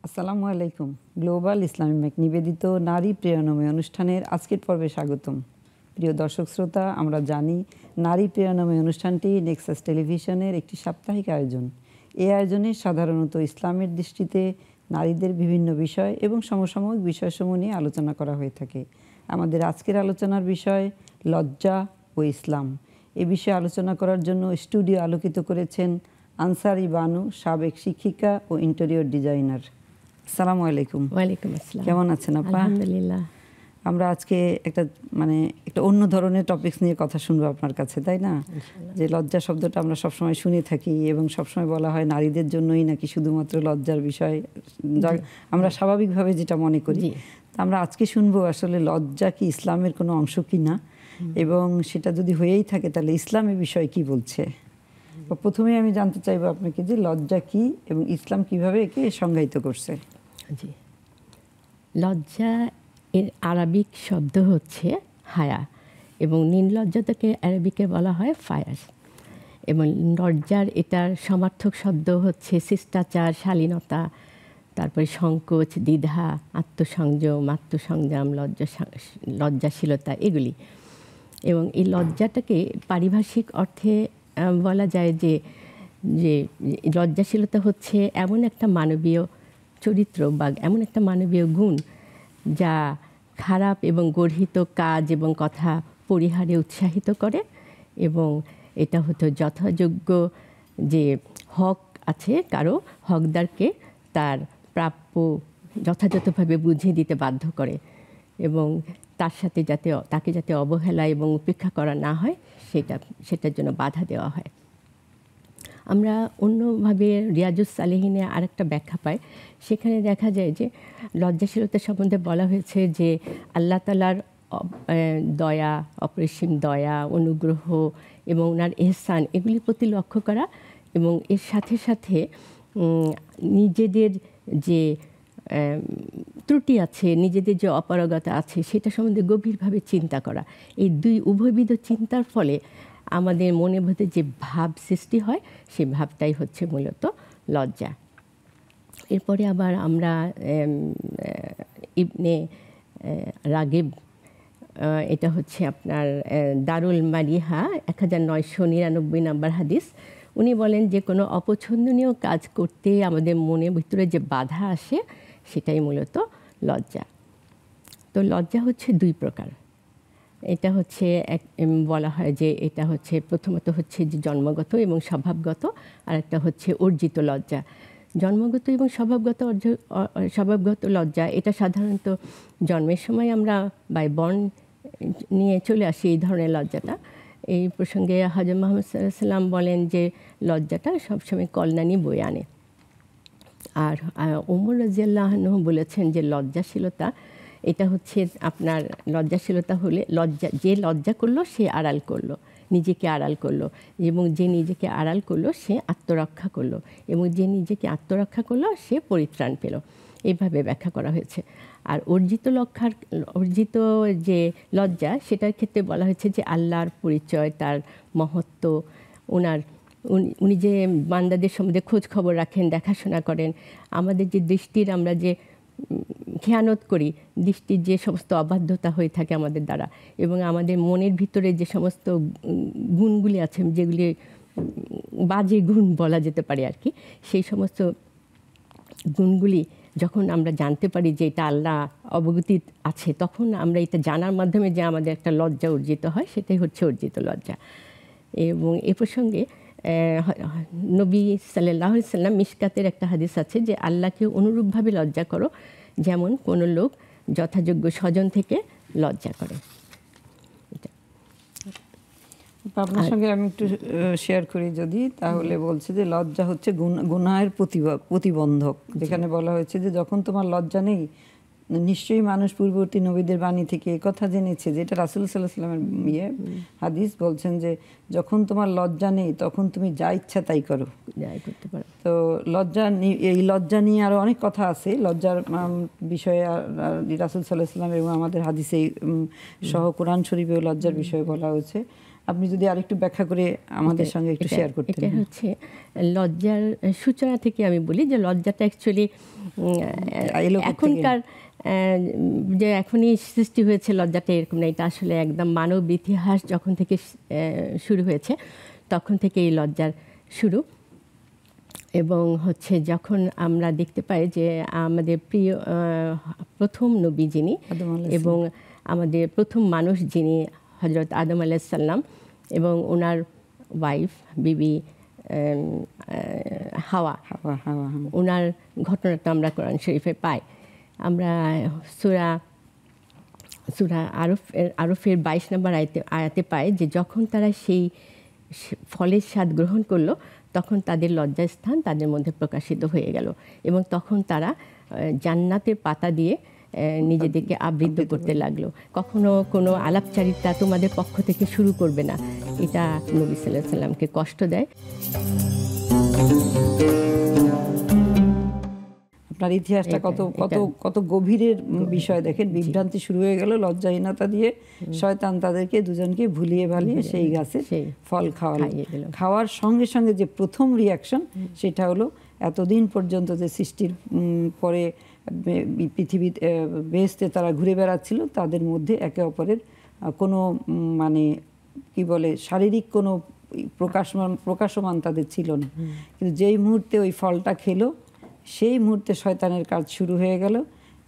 আসসালামু আলাইকুম। গ্লোবাল ইসলামী ম্যাক নিবেদিত নারী প্রেরণাময় অনুষ্ঠানের আজকের পর্বে স্বাগতম। প্রিয় দর্শক শ্রোতা, আমরা জানি নারী প্রেরণাময় অনুষ্ঠানটি নেক্সাস টেলিভিশনের একটি সাপ্তাহিক আয়োজন। এই আয়োজনে সাধারণত ইসলামের দৃষ্টিতে নারীদের বিভিন্ন বিষয় এবং সমসাময়িক বিষয়সমূহ নিয়ে আলোচনা করা হয়ে থাকে। আমাদের আজকের আলোচনার বিষয় লজ্জা ও ইসলাম। এ বিষয়ে আলোচনা করার জন্য স্টুডিও আলোকিত করেছেন আনসারি বানু, সাবেক শিক্ষিকা ও ইন্টেরিয়র ডিজাইনার। আসসালামু আলাইকুম। ওয়ালাইকুম আসসালাম। কেমন আছেন আপা? আলহামদুলিল্লাহ। আমরা আজকে একটা অন্য ধরনের টপিকস নিয়ে কথা শুনবো আপনার কাছে, তাই না? যে লজ্জা শব্দটা আমরা সবসময় শুনে থাকি এবং সবসময় বলা হয় নারীদের জন্যই নাকি শুধুমাত্র লজ্জার বিষয়, আমরা স্বাভাবিকভাবে যেটা মনে করি। আমরা আজকে শুনবো আসলে লজ্জা কি ইসলামের কোনো অংশ কি না, এবং সেটা যদি হয়েই থাকে তাহলে ইসলাম এ বিষয়ে কি বলছে। প্রথমে আমি জানতে চাইবো আপনাকে যে লজ্জা কি এবং ইসলাম কিভাবে একে সংজ্ঞায়িত করছে। জি, লজ্জা এর আরবিক শব্দ হচ্ছে হায়া, এবং নির্লজ্জতাকে আরবিকে বলা হয় ফায়াস, এবং লজ্জার এটার সমার্থক শব্দ হচ্ছে শিষ্টাচার, শালীনতা, তারপরে সংকোচ, দ্বিধা, আত্মসংযম, লজ্জাশীলতা, এগুলি। এবং এই লজ্জাটাকে পারিভাষিক অর্থে বলা যায় যে লজ্জাশীলতা হচ্ছে এমন একটা মানবীয় চরিত্র বা এমন একটা মানবীয় গুণ যা খারাপ এবং গর্হিত কাজ এবং কথা পরিহারে উৎসাহিত করে, এবং এটা হতো যথাযোগ্য যে হক আছে কারো, হকদারকে তার প্রাপ্য যথাযথভাবে বুঝিয়ে দিতে বাধ্য করে, এবং তার সাথে তাকে যাতে অবহেলা এবং উপেক্ষা করা না হয় সেটার জন্য বাধা দেওয়া হয়। আমরা অন্যভাবে রিয়াজুস সালেহিনে আরেকটা ব্যাখ্যা পাই, সেখানে দেখা যায় যে লজ্জাশীলতা সম্বন্ধে বলা হয়েছে যে আল্লাহ তাআলার দয়া, অপরিসীম দয়া, অনুগ্রহ এবং ওনার এহসান, এগুলির প্রতি লক্ষ্য করা, এবং এর সাথে সাথে নিজেদের যে ত্রুটি আছে, নিজেদের যে অপারগতা আছে, সেটা সম্বন্ধে গভীরভাবে চিন্তা করা। এই উভয়বিধ চিন্তার ফলে আমাদের মনের মধ্যে যে ভাব সৃষ্টি হয়, সেই ভাবটাই হচ্ছে মূলত লজ্জা। এরপরে আবার আমরা ইবনে রাগিব, এটা হচ্ছে আপনার দারুল মারিহা 1999 নম্বর হাদিস, উনি বলেন যে কোনো অপছন্দনীয় কাজ করতে আমাদের মনের ভিতরে যে বাধা আসে সেটাই মূলত লজ্জা। তো লজ্জা হচ্ছে দুই প্রকার। এটা হচ্ছে বলা হয় যে এটা হচ্ছে প্রথমত হচ্ছে যে জন্মগত এবং স্বভাবগত, আর একটা হচ্ছে অর্জিত লজ্জা। জন্মগত এবং স্বভাবগত লজ্জা, এটা সাধারণত জন্মের সময় আমরা বাই বর্ন নিয়ে চলে আসি এই ধরনের লজ্জাটা। এই প্রসঙ্গে হযরত মুহাম্মদ সাল্লাল্লাহু আলাইহি ওয়াসাল্লাম বলেন যে লজ্জাটা সবসময় কল্যাণী বয়ে আনে। আর ওমর রাদিয়াল্লাহু আনহু বলেছেন যে লজ্জাশীলতা, এটা হচ্ছে আপনার লজ্জাশীলতা হলে যে লজ্জা করলো সে আড়াল করলো, নিজেকে আড়াল করলো, এবং যে নিজেকে আড়াল করলো সে আত্মরক্ষা করলো, এবং যে নিজেকে আত্মরক্ষা করলো সে পরিত্রাণ পেল। এইভাবে ব্যাখ্যা করা হয়েছে। আর অর্জিত যে লজ্জা, সেটার ক্ষেত্রে বলা হয়েছে যে আল্লাহর পরিচয়, তার মহত্ব, উনি যে বান্দাদের সম্বন্ধে খোঁজ খবর রাখেন, দেখাশোনা করেন, আমাদের যে দৃষ্টির আমরা যে খেয়ানত করি, দৃষ্টির যে সমস্ত অবাধ্যতা হয়ে থাকে আমাদের দ্বারা, এবং আমাদের মনের ভিতরে যে সমস্ত গুণগুলি আছে, যেগুলি বাজে গুণ বলা যেতে পারে আর কি, সেই সমস্ত গুণগুলি যখন আমরা জানতে পারি যে এটা আল্লাহ অবগতি আছে, তখন আমরা এটা জানার মাধ্যমে যে আমাদের একটা লজ্জা অর্জিত হয়, সেটাই হচ্ছে অর্জিত লজ্জা। এবং এ প্রসঙ্গে নবী সাল্লাল্লাহু আলাইহি ওয়াসাল্লাম মিশকাতের একটা হাদিস আছে যে আল্লাহকে অনুরূপভাবে লজ্জা করো যেমন কোনো লোক যথাযোগ্য স্বজন থেকে লজ্জা করে। আপনার সঙ্গে আমি একটু শেয়ার করি যদি, তাহলে বলছে যে লজ্জা হচ্ছে গুনাহের প্রতিবন্ধক। যেখানে বলা হয়েছে যে যখন তোমার লজ্জা নেই, নিশ্চয়ই মানুষ পূর্ববর্তী নবীদের বাণী থেকে এই কথা জেনেছে, যেটা রাসূল সাল্লাল্লাহু আলাইহি ওয়াসাল্লামের হাদিস বলছেন যে যখন তোমার লজ্জা নেই তখন তুমি যা ইচ্ছা তাই করো, যাই করতে পারো। তো এই লজ্জা নিয়ে আরো অনেক কথা আছে। লজ্জার বিষয়ে রাসূল সাল্লাল্লাহু আলাইহি ওয়াসাল্লাম এবং আমাদের হাদিসে সহ কোরআন শরীফেও লজ্জার বিষয়ে বলা হয়েছে। আপনি যদি আরেকটু ব্যাখ্যা করে আমাদের সঙ্গে একটু শেয়ার করতেন। এটা হচ্ছে লজ্জার সূচনা থেকে আমি বলি যে লজ্জাটা অ্যাকচুয়ালি এখনকার যে এখনই সৃষ্টি হয়েছে লজ্জাটা এরকম না। এটা আসলে একদম মানব ইতিহাস যখন থেকে শুরু হয়েছে তখন থেকে এই লজ্জার শুরু। এবং হচ্ছে যখন আমরা দেখতে পাই যে আমাদের প্রিয় প্রথম নবী যিনি এবং আমাদের প্রথম মানুষ যিনি হযরত আদম আলাইহিস সালাম এবং ওনার ওয়াইফ বিবি হাওয়া, ওনার ঘটনাটা আমরা কোরআন শরীফে পাই। আমরা সূরা আরফের 22 নম্বর আয়াতে পাই যে যখন তারা সেই ফলের স্বাদ গ্রহণ করলো তখন তাদের লজ্জাস্থান তাদের মধ্যে প্রকাশিত হয়ে গেল এবং তখন তারা জান্নাতের পাতা দিয়ে নিজেদেরকে আবৃত করতে লাগলো। কখনো কোনো আলাপচারিতা তোমাদের পক্ষ থেকে শুরু করবে না, এটা নবী সাল্লাল্লাহু আলাইহি সাল্লামকে কষ্ট দেয়। আপনার ইতিহাসটা কত গভীরের বিষয় দেখেন। বিভ্রান্তি শুরু হয়ে গেল লজ্জাহীনতা দিয়ে। শয়তান তাদেরকে দুজনকে ভুলিয়ে ভালিয়ে সেই গাছে ফল খাওয়ার সঙ্গে সঙ্গে যে প্রথম রিয়াকশন সেটা হলো এতদিন পর্যন্ত যে সৃষ্টির পরে পৃথিবী বেহেশতে তারা ঘুরে বেড়াচ্ছিল তাদের মধ্যে একে অপরের কোনো মানে কি বলে শারীরিক কোনো প্রকাশমান তাদের ছিল না। কিন্তু যেই মুহূর্তে ওই ফলটা খেলো সেই মুহূর্তে শয়তানের কাজ শুরু হয়ে গেল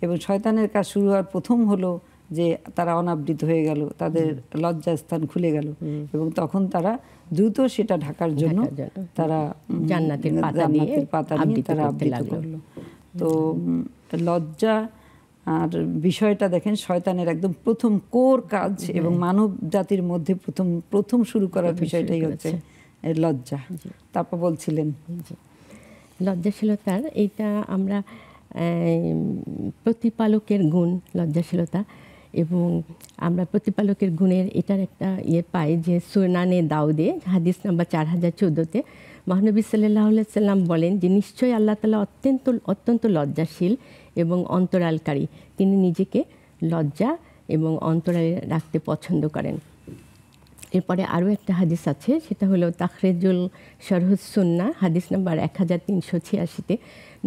এবং শয়তানের কাজ শুরু হওয়ার প্রথম হলো যে তারা অনাবৃত হয়ে গেল, তাদের লজ্জাস্থান খুলে গেল এবং তখন তারা দ্রুত সেটা ঢাকার জন্য তারা জান্নাতের পাতা নিয়ে তারা আবৃত করলো। তো লজ্জা আর বিষয়টা দেখেন শয়তানের একদম প্রথম কোর কাজ এবং মানব জাতির মধ্যে প্রথম শুরু করার বিষয়টাই হচ্ছে লজ্জা। তারপর বলছিলেন লজ্জাশীলতার এইটা আমরা প্রতিপালকের গুণ লজ্জাশীলতা, এবং আমরা প্রতিপালকের গুণের এটার একটা পাই যে সুনানে দাউদে হাদিস নাম্বার 4014-তে মহানবী সাল্লাল্লাহু আলাইহি সাল্লাম বলেন যে নিশ্চয়ই আল্লাহ তাআলা অত্যন্ত লজ্জাশীল এবং অন্তরালকারী। তিনি নিজেকে লজ্জা এবং অন্তরালে রাখতে পছন্দ করেন। এরপরে আরও একটা হাদিস আছে, সেটা হলো তাখরিজুল শরহুস সুন্নাহ হাদিস নাম্বার 1386-তে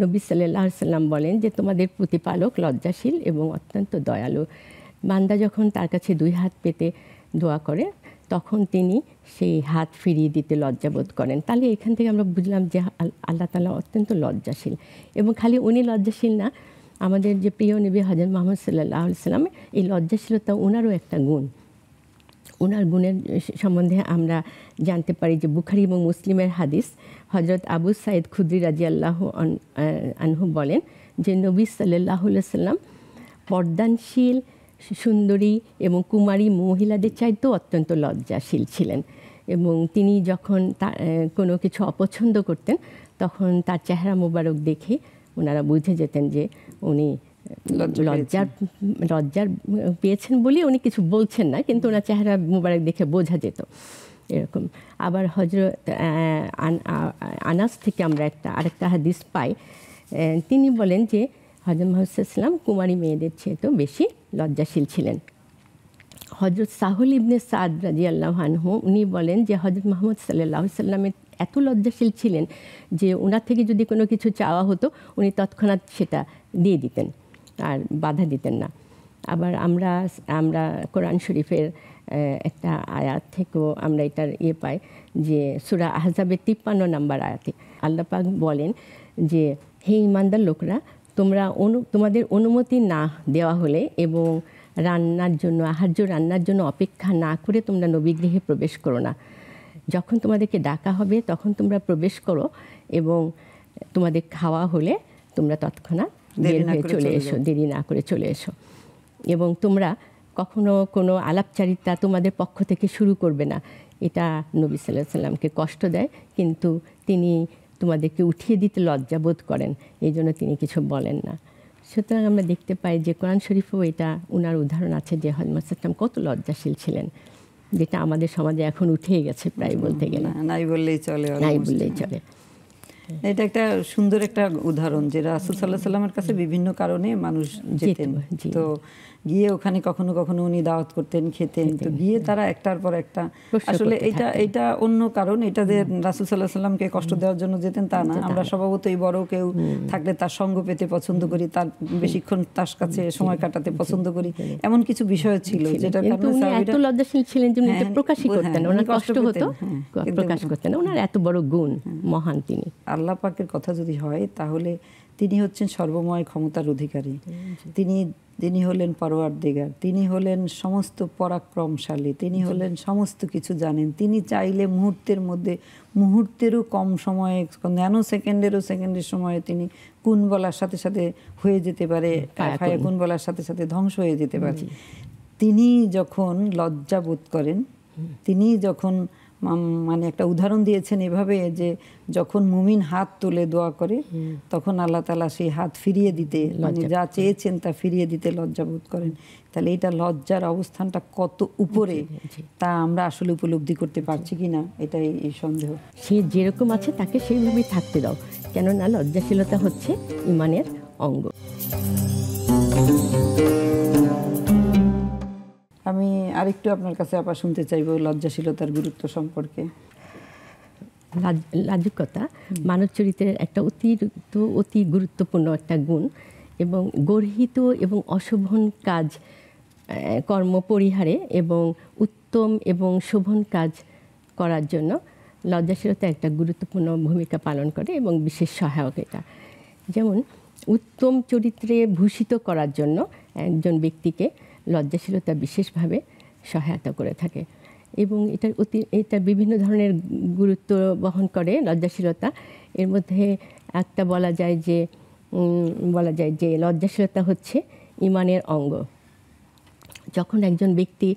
নবী সাল্লাল্লাহু আলাইহি সাল্লাম বলেন যে তোমাদের প্রতিপালক লজ্জাশীল এবং অত্যন্ত দয়ালু। বান্দা যখন তার কাছে দুই হাত পেতে দোয়া করে তখন তিনি সেই হাত ফিরিয়ে দিতে লজ্জাবোধ করেন। তাহলে এখান থেকে আমরা বুঝলাম যে আল্লাহ তাআলা অত্যন্ত লজ্জাশীল। এবং খালি উনি লজ্জাশীল না, আমাদের যে প্রিয় নবী হযরত মুহাম্মদ সাল্লাল্লাহু আলাইহি সাল্লাম এই লজ্জাশীলতা ওনারও একটা গুণ। ওনার গুণের সম্বন্ধে আমরা জানতে পারি যে বুখারী এবং মুসলিমের হাদিস হযরত আবু সাঈদ খুদরি রাদিয়াল্লাহু আনহু বলেন যে নবী সাল্লাল্লাহু আলাইহি সাল্লাম পর্দানশীল সুন্দরী এবং কুমারী মহিলাদের চাইতেও অত্যন্ত লজ্জাশীল ছিলেন এবং তিনি যখন কোনো কিছু অপছন্দ করতেন তখন তার চেহারা মোবারক দেখে ওনারা বুঝে যেতেন যে উনি লজ্জার পেয়েছেন বলে উনি কিছু বলছেন না, কিন্তু ওনার চেহারা মোবারক দেখে বোঝা যেত এরকম। আবার হযরত আনাস থেকে আমরা আরেকটা হাদিস পাই, তিনি বলেন যে হযরত মুহাম্মদ সাল্লাল্লাহু আলাইহি ওয়াসাল্লাম কুমারী মেয়েদের চেয়েতেও বেশি লজ্জাশীল ছিলেন। হযরত সাহুল ইবনে সাদ রাদিয়াল্লাহু আনহু উনি বলেন যে হযরত মুহাম্মদ সাল্লাল্লাহু আলাইহি ওয়াসাল্লামের এত লজ্জাশীল ছিলেন যে ওনার থেকে যদি কোনো কিছু চাওয়া হতো উনি তৎক্ষণাৎ সেটা দিয়ে দিতেন আর বাধা দিতেন না। আবার আমরা কোরআন শরীফের একটা আয়াত থেকেও আমরা এটার পাই যে সূরা আহজাবের 53 নম্বর আয়াতে আল্লাহ পাক বলেন যে হে ঈমানদার লোকরা, তোমাদের অনুমতি না দেওয়া হলে এবং আহার্য রান্নার জন্য অপেক্ষা না করে তোমরা নবীগৃহে প্রবেশ করো না। যখন তোমাদেরকে ডাকা হবে তখন তোমরা প্রবেশ করো এবং তোমাদের খাওয়া হলে তোমরা তৎক্ষণাৎ বের হয়ে চলে এসো, দেরি না করে চলে এসো। এবং তোমরা কখনো কোনো আলাপচারিতা তোমাদের পক্ষ থেকে শুরু করবে না। এটা নবী সাল্লাল্লাহু আলাইহি সাল্লামকে কষ্ট দেয়, কিন্তু তিনি তোমাদেরকে উঠিয়ে দিতে লজ্জাবোধ করেন, এই জন্য তিনি কিছু বলেন না। সুতরাং আমরা দেখতে পাই যে কোরআন শরীফেও এটা ওনার উদাহরণ আছে যে হযরত মুহাম্মদ সাল্লাল্লাহু আলাইহি ওয়াসাল্লাম কত লজ্জাশীল ছিলেন, যেটা আমাদের সমাজে এখন উঠে গেছে প্রায় বলতে গেলে। নাই বললেই চলে। এটা একটা সুন্দর একটা উদাহরণ যে রাসূল সাল্লাল্লাহু আলাইহি সাল্লামের কাছে বিভিন্ন কারণে মানুষ যেতেন, তো গিয়ে ওখানে কখনো কখনো উনি দাওয়াত করতেন, খেতেন, তো গিয়ে তারা একটার পর একটা, আসলে এটা অন্য কারণ, এটা যে রাসূল সাল্লাল্লাহু আলাইহি সাল্লামকে কষ্ট দেওয়ার জন্য যেতেন তা না। আমরা স্বভাবতই বড় কেউ থাকলে তার সঙ্গ পেতে পছন্দ করি, তার বেশিক্ষণ তার কাছে সময় কাটাতে পছন্দ করি, এমন কিছু বিষয় ছিল যেটার কারণে সাহাবীরা এত লজ্জাশীল ছিলেন যে উনি এটা প্রকাশই করতেন না, ওনার কষ্ট হতো প্রকাশ করতেন না, ওনার এত বড় গুণ, মহান তিনি। আল্লাহ পাকের কথা যদি হয় তাহলে তিনি হচ্ছেন সর্বময় ক্ষমতার অধিকারী, তিনি হলেন পরওয়ারদিগার, তিনি হলেন সমস্ত পরাক্রমশালী, তিনি হলেন সমস্ত কিছু জানেন। তিনি চাইলে মুহূর্তের মধ্যে, মুহূর্তেরও কম সময়ে, ন্যানো সেকেন্ডের সময়ে তিনি কুন বলার সাথে সাথে হয়ে যেতে পারে, ফায়াকুন বলার সাথে সাথে ধ্বংস হয়ে যেতে পারে। তিনি যখন লজ্জা বোধ করেন, তিনি যখন মানে একটা উদাহরণ দিয়েছেন এভাবে যে যখন মুমিন হাত তুলে দোয়া করে তখন আল্লাহ তাআলা সেই হাত ফিরিয়ে দিতে, মানে যা চেয়েছেন তা ফিরিয়ে দিতে লজ্জাবোধ করেন। তাহলে এটা লজ্জার অবস্থানটা কত উপরে তা আমরা আসলে উপলব্ধি করতে পারছি কিনা এটাই এই সন্দেহ। সে যেরকম আছে তাকে সেইভাবেই থাকতে দাও, কেননা লজ্জাশীলতা হচ্ছে ঈমানের অঙ্গ। আমি আরেকটু আপনার কাছে আবার শুনতে চাইবো লজ্জাশীলতার গুরুত্ব সম্পর্কে। লাজুকতা মানব চরিত্রের একটা অতি গুরুত্বপূর্ণ একটা গুণ, এবং গর্হিত এবং অশোভন কাজ কর্ম পরিহারে এবং উত্তম এবং শোভন কাজ করার জন্য লজ্জাশীলতা একটা গুরুত্বপূর্ণ ভূমিকা পালন করে এবং বিশেষ সহায়ক এটা। যেমন উত্তম চরিত্রে ভূষিত করার জন্য একজন ব্যক্তিকে লজ্জাশীলতা বিশেষভাবে সহায়তা করে থাকে, এবং এটা বিভিন্ন ধরনের গুরুত্ব বহন করে লজ্জাশীলতা। এর মধ্যে একটা বলা যায় যে লজ্জাশীলতা হচ্ছে ঈমানের অঙ্গ। যখন একজন ব্যক্তি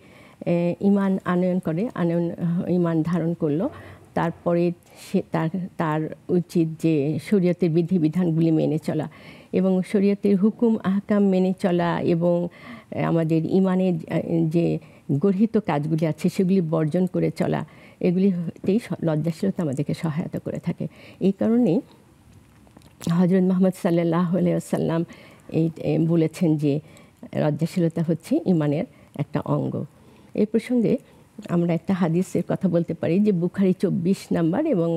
ঈমান ঈমান ধারণ করলো, তারপরে সে তার উচিত যে শরীয়তের বিধিবিধানগুলি মেনে চলা এবং শরীয়তের হুকুম আহকাম মেনে চলা, এবং আমাদের ঈমানের যে গর্হিত কাজগুলি আছে সেগুলি বর্জন করে চলা, এগুলিতেই লজ্জাশীলতা আমাদেরকে সহায়তা করে থাকে। এই কারণেই হযরত মুহাম্মদ সাল্লাল্লাহু আলাইহি ওয়াসাল্লাম বলেছেন যে লজ্জাশীলতা হচ্ছে ঈমানের একটা অঙ্গ। এই প্রসঙ্গে আমরা একটা হাদিসের কথা বলতে পারি যে বুখারী 24 নাম্বার এবং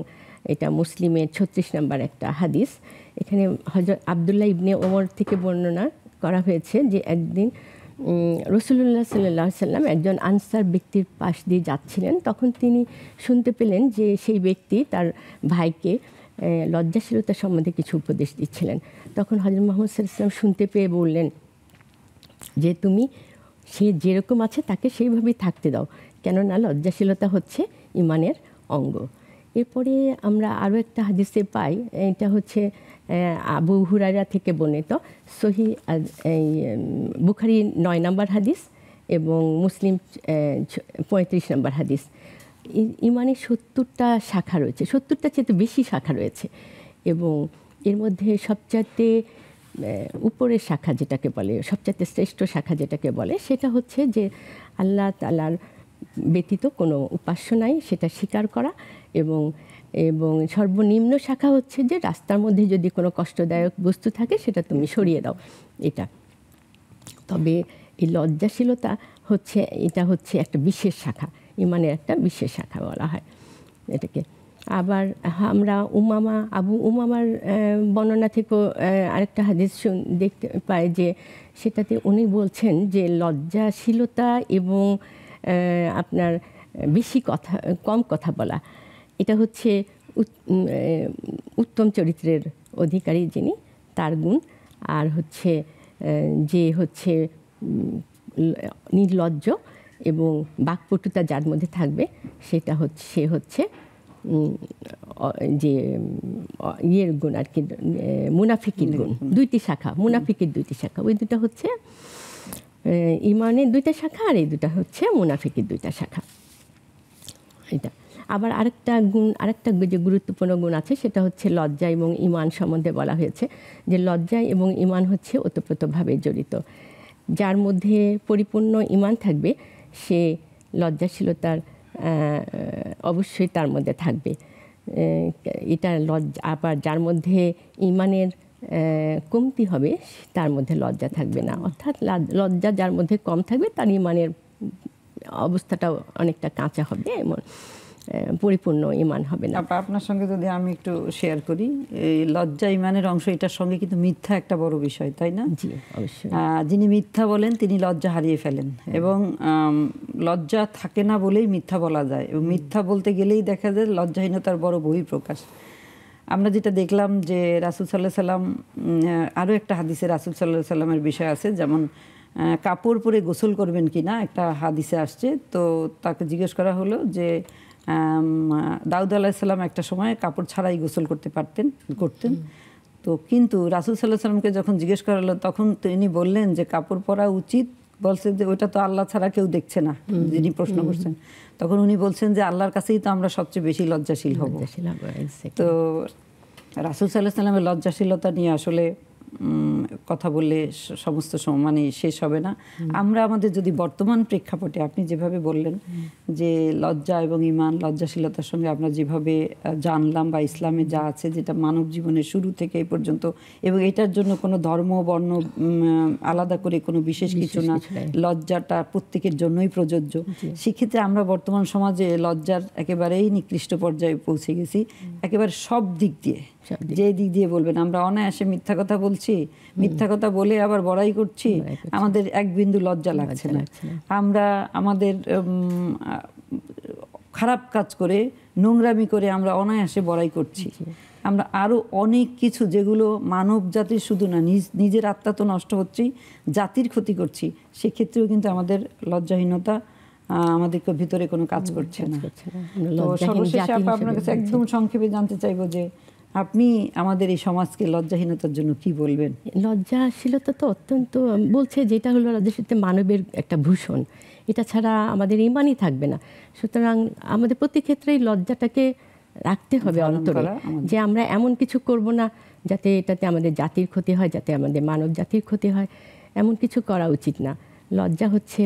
এটা মুসলিমের 36 নাম্বার একটা হাদিস। এখানে হযরত আব্দুল্লাহ ইবনে ওমর থেকে বর্ণনা করা হয়েছে যে একদিন রাসূলুল্লাহ সাল্লাল্লাহু আলাইহি ওয়াসাল্লাম একজন আনসার ব্যক্তির পাশ দিয়ে যাচ্ছিলেন। তখন তিনি শুনতে পেলেন যে সেই ব্যক্তি তার ভাইকে লজ্জাশীলতা সম্বন্ধে কিছু উপদেশ দিচ্ছিলেন। তখন হযরত মুহাম্মদ সাল্লাল্লাহু আলাইহি ওয়াসাল্লাম শুনতে পেয়ে বললেন যে তুমি সে যেরকম আছে তাকে সেইভাবেই থাকতে দাও, কেননা লজ্জাশীলতা হচ্ছে ঈমানের অঙ্গ। এরপরে আমরা আরও একটা হাদিসে পাই, এটা হচ্ছে আবু হুরায়রা থেকে বর্ণিত, সহিহ বুখারী 9 নম্বর হাদিস এবং মুসলিম 35 নম্বর হাদিস। ঈমানের 70টা শাখা রয়েছে, 70টা চেয়ে বেশি শাখা রয়েছে, এবং এর মধ্যে সবচাইতে উপরের শাখা যেটাকে বলে, সবচাইতে শ্রেষ্ঠ শাখা যেটাকে বলে, সেটা হচ্ছে যে আল্লাহ তাআলার ব্যতীত কোনো উপাস্য নাই সেটা স্বীকার করা, এবং সর্বনিম্ন শাখা হচ্ছে যে রাস্তার মধ্যে যদি কোনো কষ্টদায়ক বস্তু থাকে সেটা তুমি সরিয়ে দাও। এটা তবে এই লজ্জাশীলতা এটা হচ্ছে একটা বিশেষ শাখা, ঈমানের একটা বিশেষ শাখা বলা হয় এটাকে। আবার আমরা আবু উমামার বর্ণনা থেকেও আরেকটা হাদিস দেখতে পাই যে সেটাতে উনি বলছেন যে লজ্জাশীলতা এবং আপনার কম কথা বলা, এটা হচ্ছে উত্তম চরিত্রের অধিকারী যিনি তার গুণ। আর হচ্ছে যে হচ্ছে নির্লজ্জ এবং বাকপটুতা যার মধ্যে থাকবে সে হচ্ছে যে ইয়ের গুণ আর কি, মুনাফিকের গুণ। দুইটি শাখা, মুনাফিকের দুইটি শাখা, ওই দুটা হচ্ছে ঈমানের দুইটা শাখা, আর এই দুটা হচ্ছে মুনাফিকের দুইটা শাখা। এটা আবার আরেকটা যে গুরুত্বপূর্ণ গুণ আছে সেটা হচ্ছে লজ্জা এবং ঈমান সম্বন্ধে বলা হয়েছে যে লজ্জা এবং ঈমান হচ্ছে ওতপ্রোতভাবে জড়িত। যার মধ্যে পরিপূর্ণ ঈমান থাকবে সে লজ্জাশীলতার অবশ্যই তার মধ্যে থাকবে। এটা লজ্জা, আবার যার মধ্যে ইমানের কমতি হবে তার মধ্যে লজ্জা থাকবে না, অর্থাৎ লজ্জা যার মধ্যে কম থাকবে তার ইমানের অবস্থাটাও অনেকটা কাঁচা হবে, এমন পরিপূর্ণ ইমান হবে না। আপনার সঙ্গে যদি আমি একটু শেয়ার করি, এই লজ্জা ইমানের অংশ, এটার সঙ্গে কিন্তু মিথ্যা একটা বড় বিষয়, তাই না? জি, অবশ্যই। যিনি মিথ্যা বলেন তিনি লজ্জা হারিয়ে ফেলেন, এবং লজ্জা থাকে না বলেই মিথ্যা বলা যায়, এবং মিথ্যা বলতে গেলেই দেখা যায় লজ্জাহীনতার বড় বহিঃপ্রকাশ। আমরা যেটা দেখলাম যে রাসূল সাল্লাল্লাহু আলাইহি সাল্লাম, আরও একটা হাদিসে রাসূল সাল্লাল্লাহু আলাইহি সাল্লামের বিষয় আছে, যেমন কাপড় পরে গোসল করবেন কিনা একটা হাদিসে আসছে। তো তাকে জিজ্ঞেস করা হলো যে দাউদ আলাইহিস সালাম একটা সময় কাপড় ছাড়াই গোসল করতেন। তো কিন্তু রাসূল সাল্লাল্লাহু আলাইহি সাল্লামকে যখন জিজ্ঞেস করা হলো, তখন তিনি বললেন যে কাপড় পরা উচিত, বলছেন যে ওইটা তো আল্লাহ ছাড়া কেউ দেখছে না, যিনি প্রশ্ন করছেন। তখন উনি বলছেন যে আল্লাহর কাছেই তো আমরা সবচেয়ে বেশি লজ্জাশীল হব। তো রাসূল সাল্লাল্লাহু আলাইহি সাল্লামের লজ্জাশীলতা নিয়ে আসলে কথা বললে সমস্ত মানে শেষ হবে না। আমরা আমাদের যদি বর্তমান প্রেক্ষাপটে, আপনি যেভাবে বললেন যে লজ্জা এবং ঈমান, লজ্জাশীলতার সঙ্গে আমরা যেভাবে জানলাম বা ইসলামে যা আছে, যেটা মানব জীবনের শুরু থেকে এই পর্যন্ত, এবং এটার জন্য কোনো ধর্ম বর্ণ আলাদা করে কোনো বিশেষ কিছু না, লজ্জাটা প্রত্যেকের জন্যই প্রযোজ্য। সেক্ষেত্রে আমরা বর্তমান সমাজে লজ্জার একেবারেই নিকৃষ্ট পর্যায়ে পৌঁছে গেছি, একেবারে সব দিক দিয়ে। যে দিক দিয়ে বলবেন, আমরা অনায়াসে মিথ্যা কথা বলছি, মিথ্যা কথা বলে আবার বড়াই করছি, আমাদের এক বিন্দু লজ্জা লাগছে না। আমরা আমাদের খারাপ কাজ করে, নোংরামি করে আমরা অনায়াসে বড়াই করছি। আমরা আরও অনেক কিছু, যেগুলো মানব জাতির শুধু না, নিজের আত্মা তো নষ্ট হচ্ছেই, জাতির ক্ষতি করছি, সেক্ষেত্রেও কিন্তু আমাদের লজ্জাহীনতা আমাদের ভিতরে কোনো কাজ করছে না। তো সর্বশেষে আপনার কাছে একদম সংক্ষেপে জানতে চাইবো যে আপনি আমাদের এই সমাজকে লজ্জাহীনতার জন্য কি বলবেন? লজ্জাশীলতা তো অত্যন্ত, বলছে যেটা হলো লজ্জাশীলতা মানবের একটা ভূষণ, এটা ছাড়া আমাদের ইমানই থাকবে না। সুতরাং আমাদের প্রতি ক্ষেত্রেই লজ্জাটাকে রাখতে হবে অন্তরে, যে আমরা এমন কিছু করব না যাতে এটাতে আমাদের জাতির ক্ষতি হয়, যাতে আমাদের মানব জাতির ক্ষতি হয়, এমন কিছু করা উচিত না। লজ্জা হচ্ছে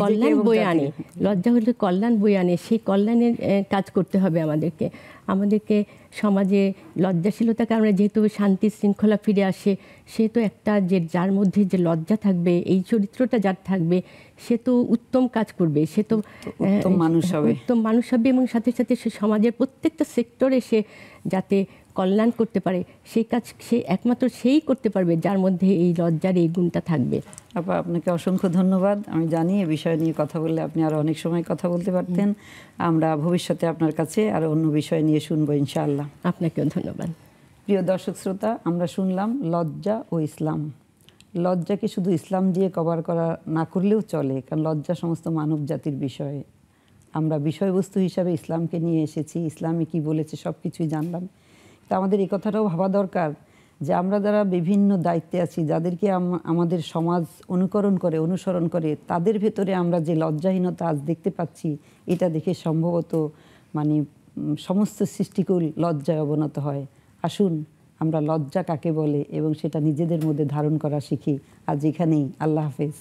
কল্যাণ বয়ে আনে, লজ্জা হলে কল্যাণ বয়ে আনে, সেই কল্যাণের কাজ করতে হবে আমাদেরকে সমাজে। লজ্জাশীলতাকে আমরা যেহেতু শান্তি শৃঙ্খলা ফিরে আসে, সে তো একটা, যে যার মধ্যে যে লজ্জা থাকবে, এই চরিত্রটা যার থাকবে, সে তো উত্তম কাজ করবে, সে তো উত্তম মানুষ হবে, এবং সাথে সাথে সে সমাজের প্রত্যেকটা সেক্টরে সে যাতে কল্যাণ করতে পারে, সেই কাজ সে একমাত্র সেই করতে পারবে যার মধ্যে এই লজ্জার এই গুণটা থাকবে। আপা, আপনাকে অসংখ্য ধন্যবাদ। আমি জানি এই বিষয় নিয়ে কথা বললে আপনি আরও অনেক সময় কথা বলতে পারতেন। আমরা ভবিষ্যতে আপনার কাছে আরও অন্য বিষয় নিয়ে শুনবো ইনশাআল্লাহ। আপনাকেও ধন্যবাদ। প্রিয় দর্শক শ্রোতা, আমরা শুনলাম লজ্জা ও ইসলাম। লজ্জাকে শুধু ইসলাম দিয়ে কভার করা না করলেও চলে, কারণ লজ্জা সমস্ত মানব জাতির বিষয়। আমরা বিষয়বস্তু হিসাবে ইসলামকে নিয়ে এসেছি, ইসলামে কি বলেছে সব কিছুই জানলাম। তা আমাদের এই কথাটাও ভাবা দরকার যে আমরা যারা বিভিন্ন দায়িত্বে আছি, যাদেরকে আমাদের সমাজ অনুসরণ করে, তাদের ভেতরে আমরা যে লজ্জাহীনতা আজ দেখতে পাচ্ছি, এটা দেখে সম্ভবত মানে সমস্ত সৃষ্টিকুল লজ্জায় অবনত হয়। আসুন আমরা লজ্জা কাকে বলে এবং সেটা নিজেদের মধ্যে ধারণ করা শিখি। আজ এখানেই, আল্লাহ হাফেজ।